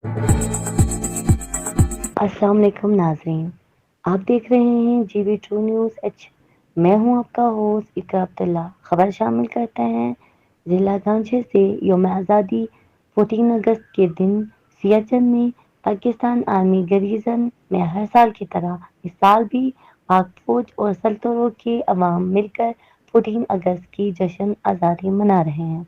अस्सलाम वालेकुम नाज़रीन, आप देख रहे हैं जीबी ट्रू न्यूज़ एच। मैं हूं आपका होस्ट इकरा अब्दुल्ला। खबर शामिल करते हैं ज़िला गांची से। यौम आज़ादी 14 अगस्त के दिन सियाचिन में पाकिस्तान आर्मी गैरिजन में हर साल की तरह इस साल भी पाक फौज और सल्तनतों के अवाम मिलकर 14 अगस्त की जश्न आज़ादी मना रहे हैं।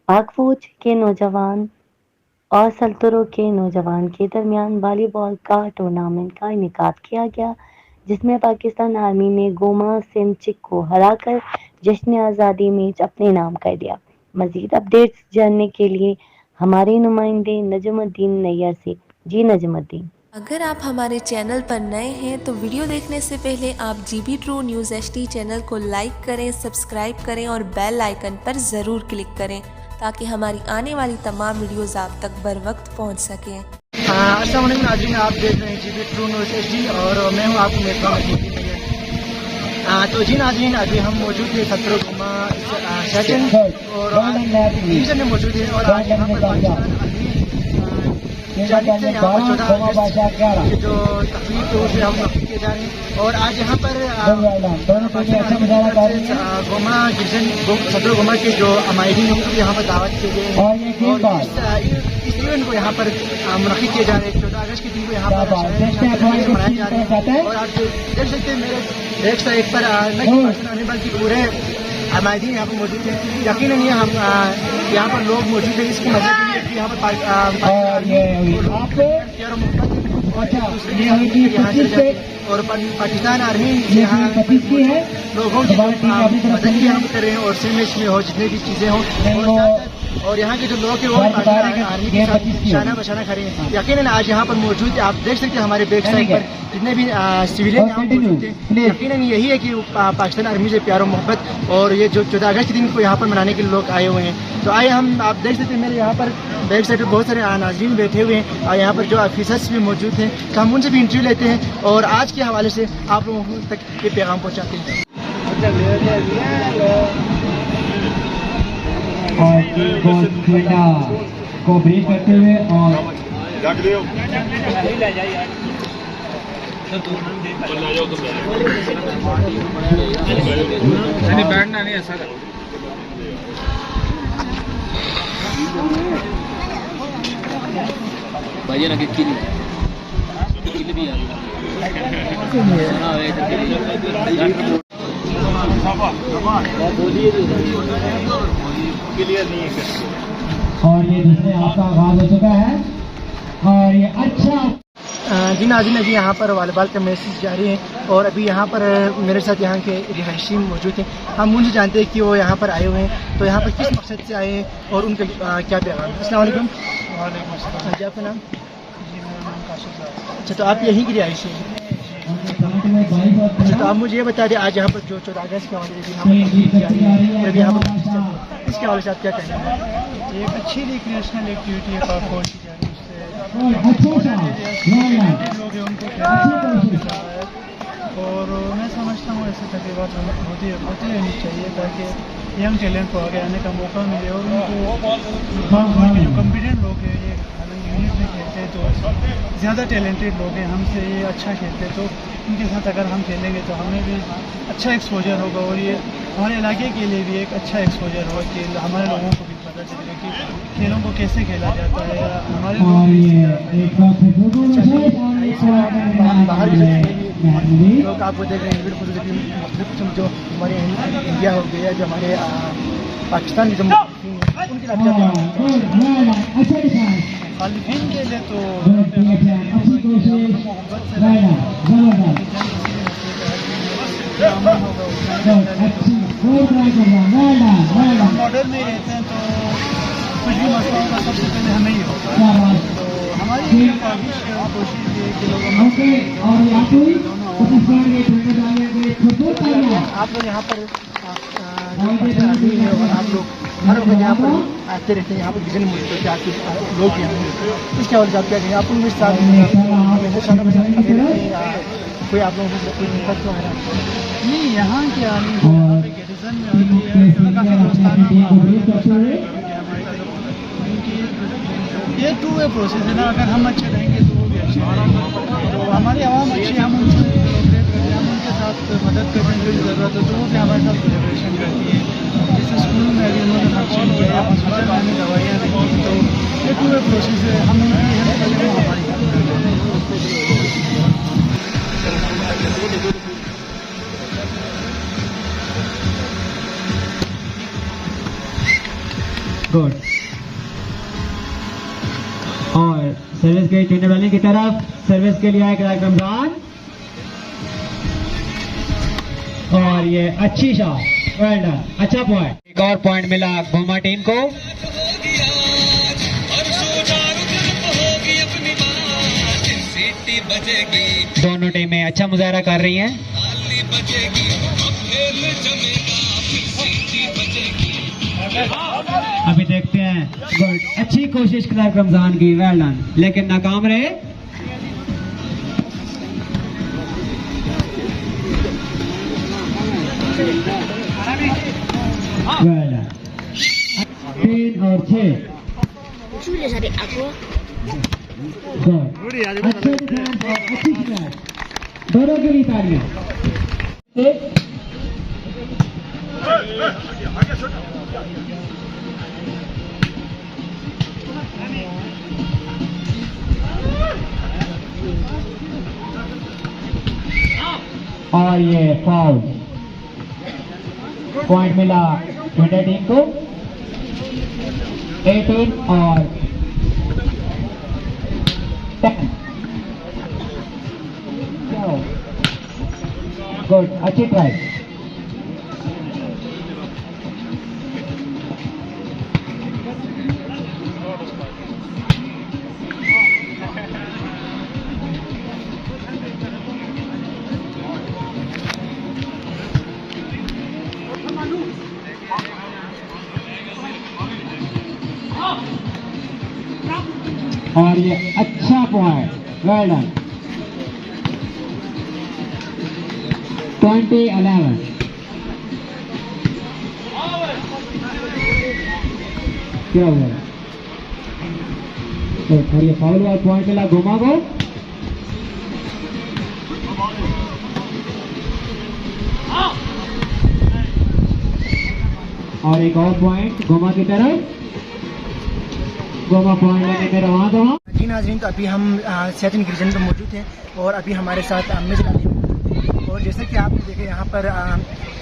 पाक फौज के नौजवान और सल्तनतों के नौजवान के दरमियान वॉलीबॉल का टूर्नामेंट का इनेकाद किया गया, जिसमें पाकिस्तान आर्मी ने गोमा सिंचिक को हराकर जश्न आज़ादी मैच अपने नाम कर दिया। मजीद अपडेट्स जानने के लिए हमारे नुमाइंदे नजमुद्दीन नैयर से। जी नजमुद्दीन। अगर आप हमारे चैनल पर नए हैं तो वीडियो देखने से पहले आप GB true news HD channel को लाइक करें, सब्सक्राइब करें और बेल आइकन पर ज़रूर क्लिक करें ताकि हमारी आने वाली तमाम वीडियोस आप तक बर वक्त पहुँच सकें। अस्सलाम वालेकुम नाज़रीन, आप देख रहे हैं जीबी ट्रू न्यूज़ एचडी और मैं हूँ आपको मेज़बान। तो जी नाज़रीन, अभी हम मौजूद हैं सत्रह गुमा सेशन और डिवीजन में मौजूद है और आज यहाँ पर जो तकलीफ तो उसे हम नफी किए जा रहे हैं और आज यहाँ पर गोमा डिवीजन सदर गोमा के जो अमायदीन हैं उनको यहाँ पर दावत किए गए हैं और इस इवेंट को यहाँ पर मुनक़िद किए जा रहे हैं। 14 अगस्त के दिन को यहाँ पर मनाए जा रहे हैं और आप देख सकते हैं मेरे बैक साइड पर आने बल्कि पूरे अमायदीन यहाँ पर मौजूद है। यकीनन ये हम यहाँ पर लोग मौजूद है इसकी मदद के लिए यहाँ पर और पाकिस्तान आर्मी यहाँ लोगों की मदद यहाँ पर कर रहे हैं और सिमेश में हो जितने भी चीज़ें हों और यहाँ के जो लोग हैं वो आर्मी के साथ शाना बशाना खड़े हैं। यकीनन आज यहाँ पर मौजूद है, आप देख सकते हैं हमारे बैक साइड पर जितने भी सिविलियन यहाँ मौजूद हैं। यकीनन यही है कि पाकिस्तान आर्मी से प्यार और मोहब्बत और ये जो 14 अगस्त के दिन को यहाँ पर मनाने के लिए लोग आए हुए हैं। तो आइए हम आप देख सकते हैं मेरे यहाँ पर बैक साइड पर बहुत सारे नाज़रीन बैठे हुए हैं और यहाँ पर जो ऑफिसर्स भी मौजूद हैं तो हम उनसे भी इंटरव्यू लेते हैं और आज के हवाले से आप लोगों तक ये पैगाम पहुँचाते हैं। और को ब्रीफ करते हुए और बैठना नहीं ऐसा भाई ना किल भी और ये दूसरे आपका आगाज हो चुका है और ये अच्छा जी नाज़रीन, अभी यहाँ पर वॉलीबॉल का मैसेज जारी है और अभी यहाँ पर मेरे साथ यहाँ के रिहायशी मौजूद हैं। हम उनसे जानते हैं कि वो यहाँ पर आए हुए हैं तो यहाँ पर किस मकसद से आए हैं और उनका क्या पैगाम है। अस्सलाम वालेकुम। जी आपका नाम? जी मेरा नाम काशिफ है। अच्छा, तो आप यहीं की रिहायशी हैं? अच्छा, तो आप मुझे ये बता दें आज यहाँ पर जो 14 अगस्त के हवाले से यहाँ पर इसके हवाले से आप क्या कहेंगे? ये एक अच्छी रिक्रिएशनल एक्टिविटी है पाक फौज की जानी उससे लोग हैं उनको खेलना है और मैं समझता हूँ ऐसे तकरीबात होती रहनी चाहिए ताकि यंग टैलेंट को आगे आने का मौका मिले और उनको जो कॉम्पिटेंट लोग हैं ये यूनिट में खेलते हैं तो ज़्यादा टैलेंटेड लोग हैं हमसे, ये अच्छा खेलते हैं तो इनके साथ अगर हम खेलेंगे तो हमें भी अच्छा एक्सपोजर होगा और ये हमारे इलाके के लिए भी एक अच्छा एक्सपोजर होगा कि हमारे लोगों को भी पता चलेगा कि खेलों को कैसे खेला जाता है या हमारे लोग आपको देख रहे हैं बिल्कुल जो हमारे इंडिया हो गया जो हमारे पाकिस्तान की जो खालिफिन के लिए तो मॉडल में रहते हैं तो कुछ भी मसला होगा सबसे पहले हमें ही होगा। तो हमारी कोशिश ये कि लोगों आप लोग यहाँ पर और आप लोग हर वक्त यहाँ पर आते रहते हैं, यहाँ पर विजन मुझे के आपके लोग यहाँ इसके हवाले से आप क्या कहेंगे? आप उनके साथ कोई आप लोगों को कोई दिक्कत तो है नहीं? यहाँ के आने गैरिजन में आती है काफ़ी दोस्ताना ये टू वे प्रोसेस है ना, अगर हम अच्छे रहेंगे तो वो भी अच्छे रहेंगे। तो हमारी आवाम अच्छी है, हम उनसे कोऑपरेट करते हैं, हम उनके साथ मदद करने की ज़रूरत है तो वो भी हमारे साथ कोऑपरेशन करती है। जैसे स्कूल में अभी उन्होंने फंक्शन किया या हॉस्पिटल में दवाइयाँ दी, तो ये टू वे प्रोसेस है, हम उनकी हेल्प करें वो हमारी हेल्प करते हैं। गुड। और सर्विस के चुनने वाले की तरफ सर्विस के लिए आए खिलाड़ी रमजान, और ये अच्छी शॉट, वेल डन, अच्छा पॉइंट। एक और पॉइंट मिला गोमा टीम को। दोनों टीमें अच्छा मुजाहरा कर रही हैं। अभी देखते हैं। गुड, अच्छी कोशिश खिलाफ रमजान की, वेल डन, लेकिन नाकाम रहे। वेल डन, 3 और 6। गुड, अच्छे डिफेंस और अच्छी खिलाफ, दोनों के लिए तालियां। और ये फाउल, पॉइंट मिला ट्विटर टीम को। 18 और 10। गुड, अच्छी ट्राई। और ये अच्छा पॉइंट, वेल डन। 20-11। क्या हुआ? तो ये फाउल हुआ, पॉइंट मिला गोमा को। और एक और पॉइंट गोमा की तरफ। गोमा पॉइंट लेने में रवा दो। जी नाज़रीन, तो अभी हम सेटिंग रीजन पर मौजूद हैं और अभी हमारे साथ मिर्ज़ा अली मौजूद हैं। और जैसे कि आपने देखे यहाँ पर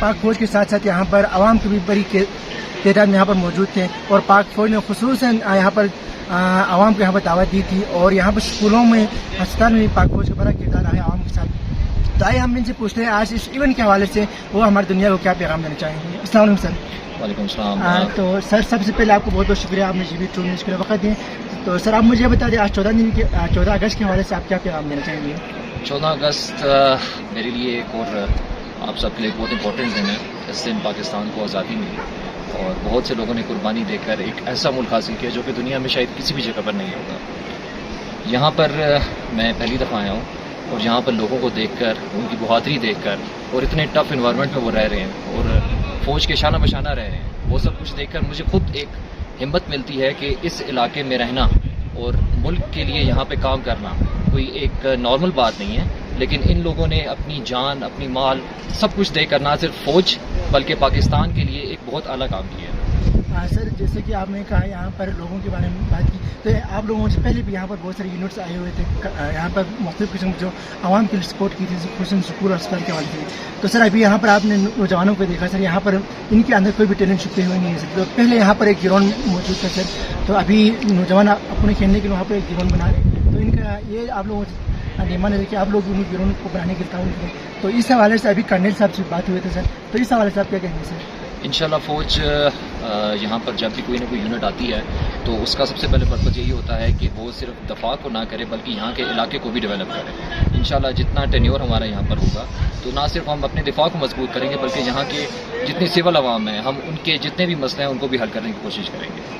पाक फौज के साथ साथ यहाँ पर आवाम की भी बड़ी तादाद में यहाँ पर मौजूद थे और पाक फौज ने खुसूसन यहाँ पर आवाम को यहाँ पर दावत दी थी और यहाँ पर स्कूलों में, अस्पताल में भी पाक फौज का बड़ा किरदार है आवाम के साथ। तो आइए हम इनसे पूछते हैं आज इस इवेंट के हवाले से वो हमारी दुनिया को क्या पैगाम देना चाहेंगे। अस्सलाम वालेकुम सर। वालेकुम सलाम। तो सर, सबसे पहले आपको बहुत बहुत शुक्रिया, आपने जीबी ट्रू न्यूज़ के लिए वक्त दिए। तो सर, आप मुझे बता दें आज 14 अगस्त के हवाले से आप क्या पैगाम देना चाहेंगे। 14 अगस्त मेरे लिए एक और आप सबके लिए बहुत इंपॉर्टेंट दिन है। इस दिन पाकिस्तान को आज़ादी मिली और बहुत से लोगों ने कुर्बानी देकर एक ऐसा मुल्क हासिल किया जो कि दुनिया में शायद किसी भी जगह पर नहीं होगा। यहाँ पर मैं पहली दफ़ा आया हूँ और यहाँ पर लोगों को देखकर, उनकी बहादुरी देखकर और इतने टफ इन्वायरमेंट में वो रह रहे हैं और फौज के शाना बशाना रह रहे हैं, वो सब कुछ देखकर मुझे खुद एक हिम्मत मिलती है कि इस इलाके में रहना और मुल्क के लिए यहाँ पे काम करना कोई एक नॉर्मल बात नहीं है। लेकिन इन लोगों ने अपनी जान, अपनी माल सब कुछ देकर ना सिर्फ फौज बल्कि पाकिस्तान के लिए एक बहुत आला काम किया है। सर, जैसे कि आपने कहा यहाँ पर लोगों के बारे में बात की, तो आप लोगों से पहले भी यहाँ पर बहुत सारे यूनिट्स आए हुए थे, यहाँ पर मुख्तलिफ किस्म जो आवाम की सपोर्ट की थी, खुसूसन स्कूल और अस्पताल के वाले थे। तो सर, अभी यहाँ पर आपने नौजवानों को देखा सर, यहाँ पर इनके अंदर कोई भी टैलेंट छुपे हुए नहीं है सर। तो पहले यहाँ पर एक ग्राउंड मौजूद था सर, तो अभी नौजवान अपने खेलने के लिए वहाँ पर एक ग्राउंड बना रहे हैं। तो इनका ये आप लोगों से डिमांड है कि आप लोग उन ग्राउंड को बनाने की ताउन करें। तो इस हवाले से अभी कर्नल साहब से बात हुई थी सर, तो इस हवाले से आप क्या कहेंगे सर। इंशाल्लाह फौज यहाँ पर जब भी कोई ना कोई यूनिट आती है तो उसका सबसे पहले पर्पज़ यही होता है कि वो सिर्फ दफा को ना करे बल्कि यहाँ के इलाके को भी डेवलप करे। इंशाल्लाह जितना टेन्योर हमारा यहाँ पर होगा तो ना सिर्फ हम अपने दिफा को मजबूत करेंगे बल्कि यहाँ के जितने सिविल आवाम हैं हम उनके जितने भी मसले हैं उनको भी हल करने की कोशिश करेंगे।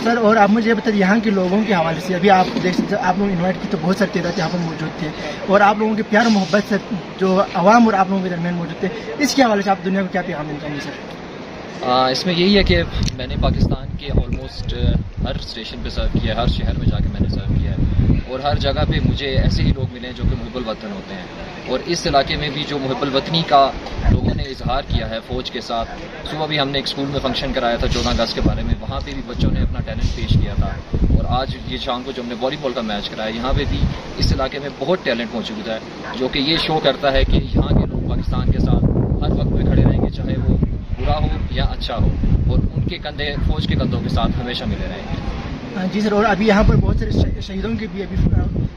सर, और आप मुझे बताइए यहाँ के लोगों के हवाले से, अभी आप देख सकते आप लोग इन्वाइट की तो बहुत सारी तादाद यहाँ पर मौजूद थे और आप लोगों के प्यार और मोहब्बत से जो आवाम और आप लोगों के दरमियान मौजूद थे, इसके हवाले से आप दुनिया को क्या पैगाम देना चाहेंगे सर। इसमें यही है कि मैंने पाकिस्तान के ऑलमोस्ट हर स्टेशन पे सर्व किया है, हर शहर में जाके मैंने सर्व किया है और हर जगह पे मुझे ऐसे ही लोग मिले हैं जो कि मुहिब्बुल वतन होते हैं। और इस इलाके में भी जो मुहिब्बुल वतनी का लोगों ने इजहार किया है फ़ौज के साथ। सुबह भी हमने एक स्कूल में फंक्शन कराया था 14 अगस्त के बारे में, वहाँ पे भी बच्चों ने अपना टैलेंट पेश किया था। और आज ये शाम को जो हमने वॉलीबॉल का मैच कराया, यहाँ पे भी इस इलाके में बहुत टैलेंट मौजूद है, जो कि ये शो करता है कि यहाँ के लोग पाकिस्तान के साथ हर वक्त में खड़े रहेंगे, चाहे वो बुरा हो या अच्छा हो, और उनके कंधे फ़ौज के कंधों के साथ हमेशा मिले रहेंगे। जी सर, और अभी यहाँ पर बहुत सारे शहीदों की भी अभी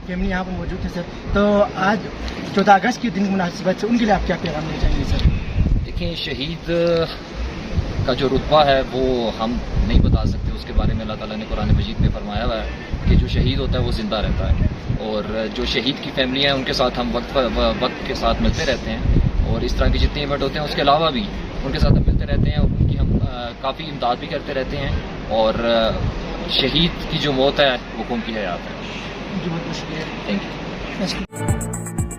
फैमिली यहाँ पर मौजूद है सर, तो आज 14 अगस्त के दिन की मुनासिबत से उनके लिए आप क्या पैगाम देना चाहेंगे सर? देखिए, शहीद का जो रुतबा है वो हम नहीं बता सकते, उसके बारे में अल्लाह ताला ने कुरान मजीद में फरमाया हुआ है कि जो शहीद होता है वो ज़िंदा रहता है, और जो शहीद की फैमिली है उनके साथ हम वक्त के साथ मिलते रहते हैं, और इस तरह के जितने इवेंट होते हैं उसके अलावा भी उनके साथ हम मिलते रहते हैं, और उनकी हम काफ़ी इमदाद भी करते रहते हैं। और शहीद की जो मौत है वो कौम की हयात है। जी बहुत बहुत शुक्रिया। Thank you.